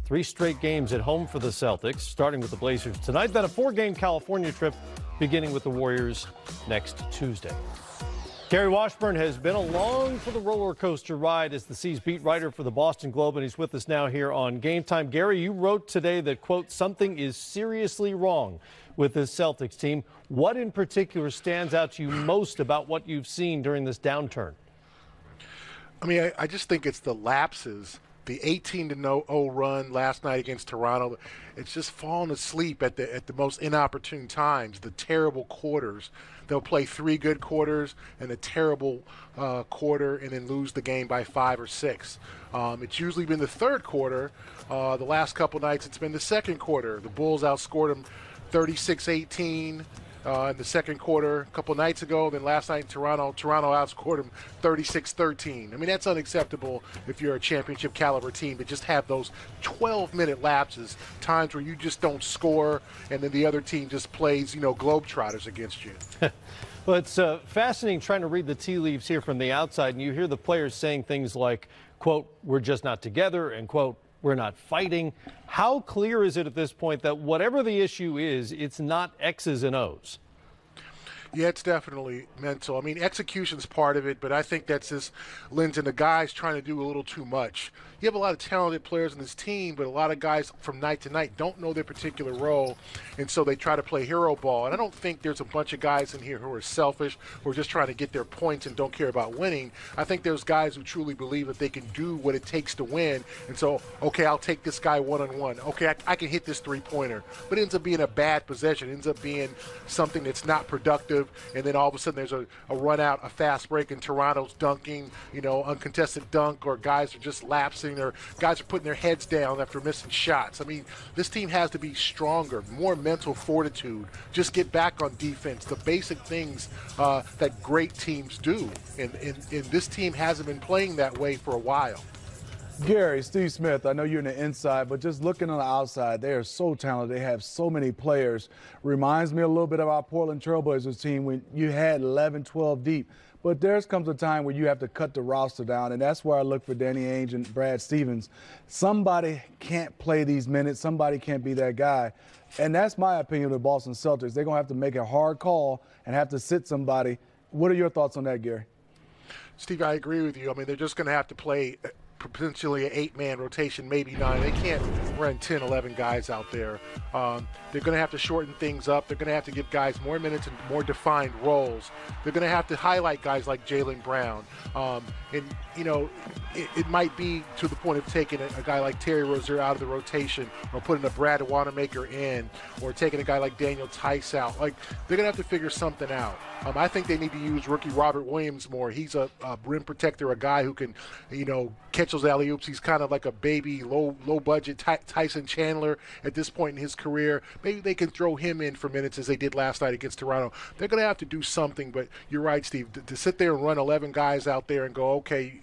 3 straight games at home for the Celtics, starting with the Blazers tonight, then a 4-game California trip beginning with the Warriors next Tuesday. Gary Washburn has been along for the roller coaster ride as the C's beat writer for the Boston Globe, and he's with us now here on Game Time. Gary, you wrote today that, quote, something is seriously wrong with this Celtics team. What in particular stands out to you most about what you've seen during this downturn? I mean, I just think it's the lapses. The 18-0 run last night against Toronto, it's just fallen asleep at the most inopportune times. The terrible quarters. They'll play 3 good quarters and a terrible quarter and then lose the game by 5 or 6. It's usually been the third quarter. The last couple nights it's been the second quarter. The Bulls outscored them 36-18. In the second quarter a couple nights ago. Then last night in Toronto outscored them 36-13. I mean, that's unacceptable if you're a championship caliber team to just have those 12-minute lapses, times where you just don't score and then the other team just plays, globetrotters against you. Well, it's fascinating trying to read the tea leaves here from the outside, and you hear the players saying things like, quote, we're just not together, and, quote, we're not fighting. How clear is it at this point that whatever the issue is, it's not X's and O's? Yeah, it's definitely mental. I mean, execution's part of it, but I think that's just lends in the guys trying to do a little too much. You have a lot of talented players in this team, but a lot of guys from night to night don't know their particular role, and so they try to play hero ball. And I don't think there's a bunch of guys in here who are selfish, who are just trying to get their points and don't care about winning. I think there's guys who truly believe that they can do what it takes to win, and so, okay, I'll take this guy one-on-one. Okay, I can hit this three-pointer. But it ends up being a bad possession. It ends up being something that's not productive, and then all of a sudden there's a run out, a fast break, and Toronto's dunking, uncontested dunk, or guys are just lapsing, or guys are putting their heads down after missing shots. I mean, this team has to be stronger, more mental fortitude, just get back on defense, the basic things that great teams do. And this team hasn't been playing that way for a while. Gary, Steve Smith, I know you're in the inside, but just looking on the outside, they are so talented. They have so many players. Reminds me a little bit of our Portland Trailblazers team when you had 11, 12 deep. But there comes a time where you have to cut the roster down, and that's where I look for Danny Ainge and Brad Stevens. Somebody can't play these minutes. Somebody can't be that guy. And that's my opinion of the Boston Celtics. They're going to have to make a hard call and have to sit somebody. What are your thoughts on that, Gary? Steve, I agree with you. I mean, they're just going to have to play potentially an 8-man rotation, maybe 9. They can't run 10, 11 guys out there. They're going to have to shorten things up. They're going to have to give guys more minutes and more defined roles. They're going to have to highlight guys like Jaylen Brown. It might be to the point of taking a guy like Terry Rozier out of the rotation, or putting a Brad Wanamaker in, or taking a guy like Daniel Tice out. Like, they're going to have to figure something out. I think they need to use rookie Robert Williams more. He's a rim protector, a guy who can, catch those alley-oops. He's kind of like a baby, low-budget Tyson Chandler at this point in his career. Maybe they can throw him in for minutes as they did last night against Toronto. They're going to have to do something, but you're right, Steve. To sit there and run 11 guys out there and go, okay,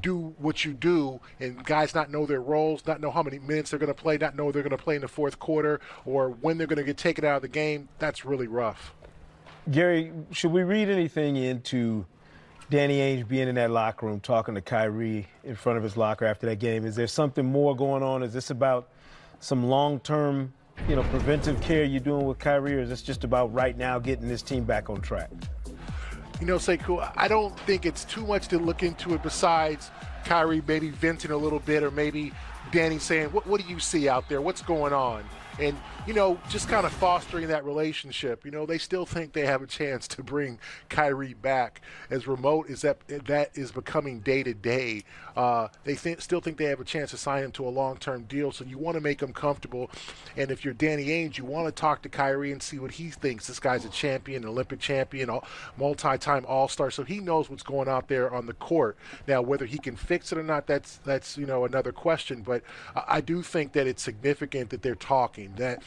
do what you do, and guys not know their roles, not know how many minutes they're going to play, not know they're going to play in the fourth quarter, or when they're going to get taken out of the game, that's really rough. Gary, should we read anything into Danny Ainge being in that locker room talking to Kyrie in front of his locker after that game? Is there something more going on? Is this about some long-term, preventive care you're doing with Kyrie, or is this just about right now getting this team back on track? Sekou, I don't think it's too much to look into it besides Kyrie maybe venting a little bit, or maybe Danny saying, what do you see out there? What's going on? And, just kind of fostering that relationship. They still think they have a chance to bring Kyrie back. As remote as that is becoming day to day, they still think they have a chance to sign him to a long-term deal. So you want to make him comfortable. And if you're Danny Ainge, you want to talk to Kyrie and see what he thinks. This guy's a champion, an Olympic champion, multi-time All-Star. So he knows what's going out there on the court. Now, whether he can fix it or not, that's another question. But I do think that it's significant that they're talking, that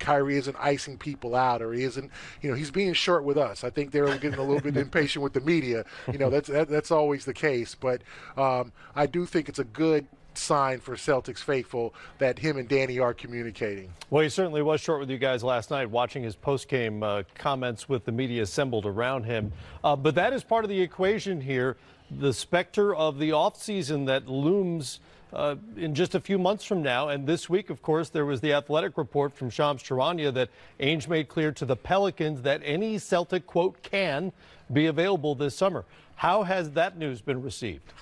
Kyrie isn't icing people out, or he isn't, he's being short with us. I think they're getting a little bit impatient with the media. That's always the case. But I do think it's a good sign for Celtics faithful that him and Danny are communicating. Well, he certainly was short with you guys last night, watching his post-game comments with the media assembled around him. But that is part of the equation here. the specter of the offseason that looms in just a few months from now. And this week, of course, there was the Athletic report from Shams Charania that Ainge made clear to the Pelicans that any Celtic, quote, can be available this summer. How has that news been received?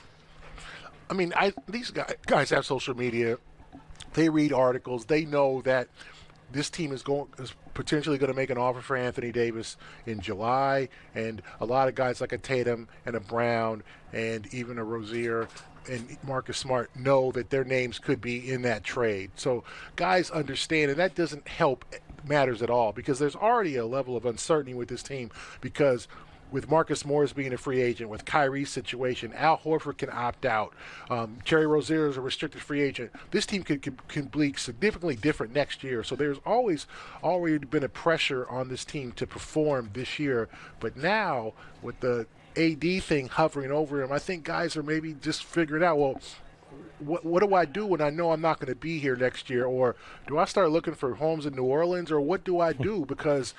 I mean, these guys have social media. They read articles. They know that this team is potentially going to make an offer for Anthony Davis in July, and a lot of guys like a Tatum and a Brown and even a Rozier and Marcus Smart know that their names could be in that trade. So guys understand, and that doesn't help matters at all, because there's already a level of uncertainty with this team, because with Marcus Morris being a free agent, with Kyrie's situation, Al Horford can opt out. Terry Rozier is a restricted free agent. This team can be significantly different next year. So there's already been a pressure on this team to perform this year. But now, with the AD thing hovering over him, I think guys are maybe just figuring out, well, what do I do when I know I'm not going to be here next year? Or do I start looking for homes in New Orleans? Or what do I do? Because,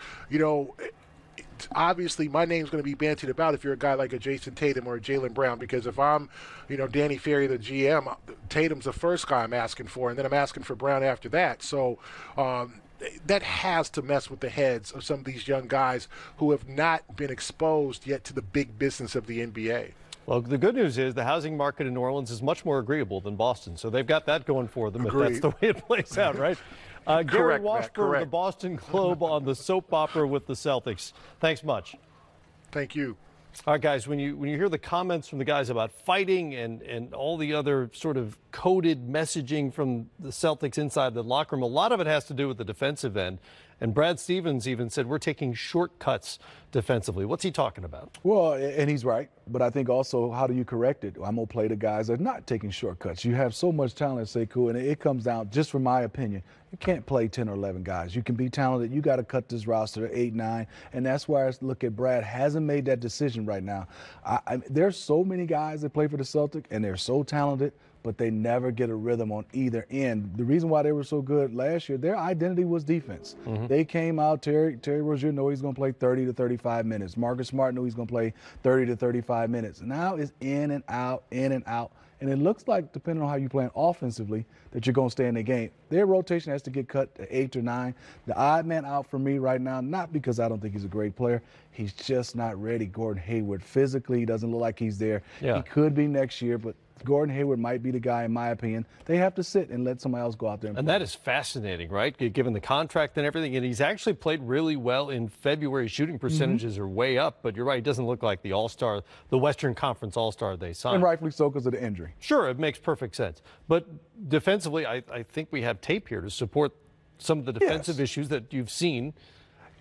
obviously my name's going to be bantied about if you're a guy like a Jason Tatum or a Jaylen Brown, because if I'm, Danny Ferry, the GM, Tatum's the first guy I'm asking for, and then I'm asking for Brown after that. So that has to mess with the heads of some of these young guys who have not been exposed yet to the big business of the NBA. Well, the good news is the housing market in New Orleans is much more agreeable than Boston, so they've got that going for them. Agreed. If that's the way it plays out, right? Gary Correct, Washburn, Matt, the Boston Globe, on the soap opera with the Celtics. Thanks much. Thank you. All right, guys, when you hear the comments from the guys about fighting and all the other sort of coded messaging from the Celtics inside the locker room, a lot of it has to do with the defensive end. And Brad Stevens even said we're taking shortcuts defensively. What's he talking about? Well, and he's right. But I think also, how do you correct it? I'm going to play the guys that are not taking shortcuts. You have so much talent, Sekou, and it comes down, just from my opinion, you can't play 10 or 11 guys. You can be talented. You got to cut this roster to 8, 9. And that's why I look at Brad hasn't made that decision right now. There's so many guys that play for the Celtics, and they're so talented, but they never get a rhythm on either end. The reason why they were so good last year, their identity was defense. Mm-hmm. They came out, Terry Rozier knew he's going to play 30 to 35 minutes. Marcus Smart knew he's going to play 30 to 35 minutes. Now it's in and out, in and out. And it looks like, depending on how you're playing offensively, that you're going to stay in the game. Their rotation has to get cut to 8 or 9. The odd man out for me right now, not because I don't think he's a great player. He's just not ready. Gordon Hayward, physically, he doesn't look like he's there. Yeah. He could be next year, but Gordon Hayward might be the guy, in my opinion. They have to sit and let somebody else go out there and play. That is fascinating, right? Given the contract and everything. And he's actually played really well in February. Shooting percentages are way up, but you're right, he doesn't look like the All-Star, the Western Conference All-Star they signed. And rightfully so, because of the injury. Sure, it makes perfect sense. But defensively, I think we have tape here to support some of the defensive issues that you've seen.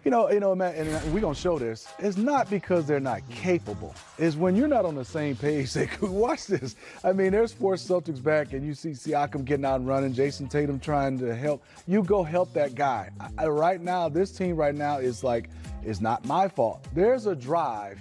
You know, Matt, and we're going to show this. It's not because they're not capable. It's when you're not on the same page. Say, watch this. I mean, there's 4 Celtics back, and you see Siakam getting out and running, Jason Tatum trying to help. You go help that guy. Right now, this team right now is like, it's not my fault. There's a drive.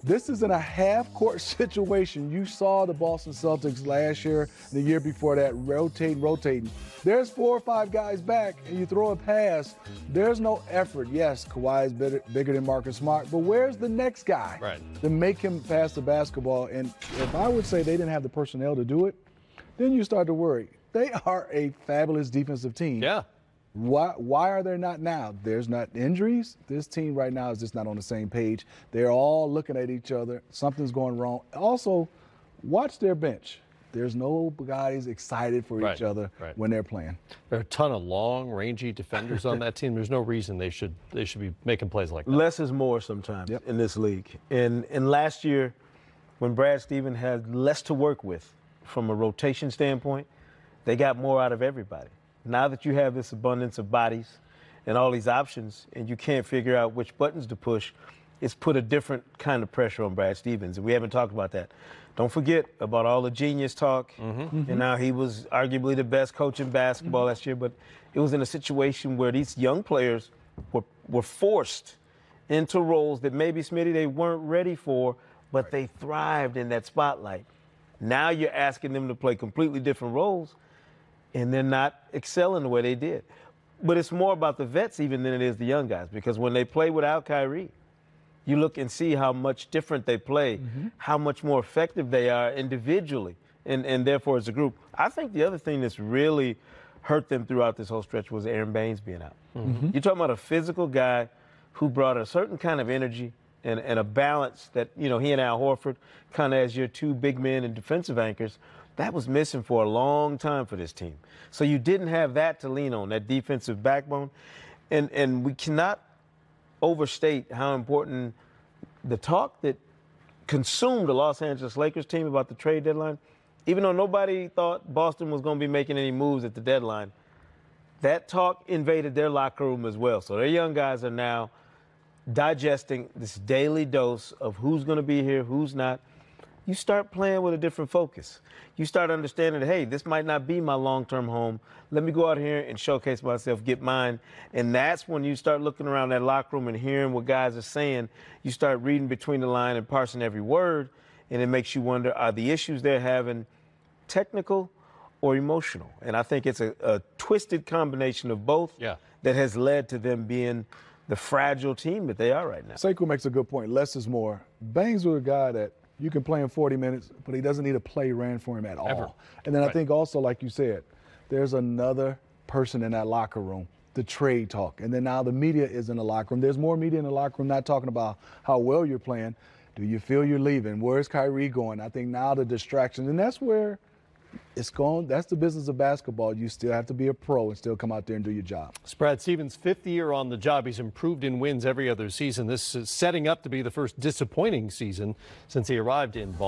This is in a half-court situation. You saw the Boston Celtics last year, the year before that, rotating. There's 4 or 5 guys back, and you throw a pass. There's no effort. Yes, Kawhi is bigger than Marcus Smart, but where's the next guy to make him pass the basketball? And if I would say they didn't have the personnel to do it, then you start to worry. They are a fabulous defensive team. Yeah. Why are there not now? There's not injuries. This team right now is just not on the same page. They're all looking at each other. Something's going wrong. Also, watch their bench. There's no guys excited for each other when they're playing. There are a ton of long, rangy defenders on that team. There's no reason they should be making plays like that. Less is more sometimes in this league. And last year, when Brad Stevens had less to work with from a rotation standpoint, they got more out of everybody. Now that you have this abundance of bodies and all these options, and you can't figure out which buttons to push, it's put a different kind of pressure on Brad Stevens, and we haven't talked about that. Don't forget about all the genius talk, and now he was arguably the best coach in basketball last year, but it was in a situation where these young players were forced into roles that maybe, Smitty, they weren't ready for, but they thrived in that spotlight. Now you're asking them to play completely different roles, and they're not excelling the way they did. But it's more about the vets even than it is the young guys, because when they play without Kyrie, you look and see how much different they play, how much more effective they are individually, and therefore as a group. I think the other thing that's really hurt them throughout this whole stretch was Aaron Baines being out. You're talking about a physical guy who brought a certain kind of energy and a balance that, he and Al Horford, kind of as your two big men and defensive anchors, that was missing for a long time for this team. So you didn't have that to lean on, that defensive backbone. And we cannot overstate how important the talk that consumed the Los Angeles Lakers team about the trade deadline, even though nobody thought Boston was going to be making any moves at the deadline, that talk invaded their locker room as well. So their young guys are now digesting this daily dose of who's going to be here, who's not. You start playing with a different focus. You start understanding that, hey, this might not be my long-term home. Let me go out here and showcase myself, get mine. And that's when you start looking around that locker room and hearing what guys are saying. You start reading between the line and parsing every word, and it makes you wonder, are the issues they're having technical or emotional? And I think it's a twisted combination of both that has led to them being the fragile team that they are right now. Sekou makes a good point. Less is more. Baines was a guy that you can play him 40 minutes, but he doesn't need a play ran for him at all. Ever. And then I think also, like you said, there's another person in that locker room, the trade talk. And then now the media is in the locker room. There's more media in the locker room not talking about how well you're playing. Do you feel you're leaving? Where's Kyrie going? I think now the distractions, and that's where it's going. That's the business of basketball. You still have to be a pro and still come out there and do your job. It's Brad Stevens' fifth year on the job. He's improved in wins every other season. This is setting up to be the first disappointing season since he arrived in Boston.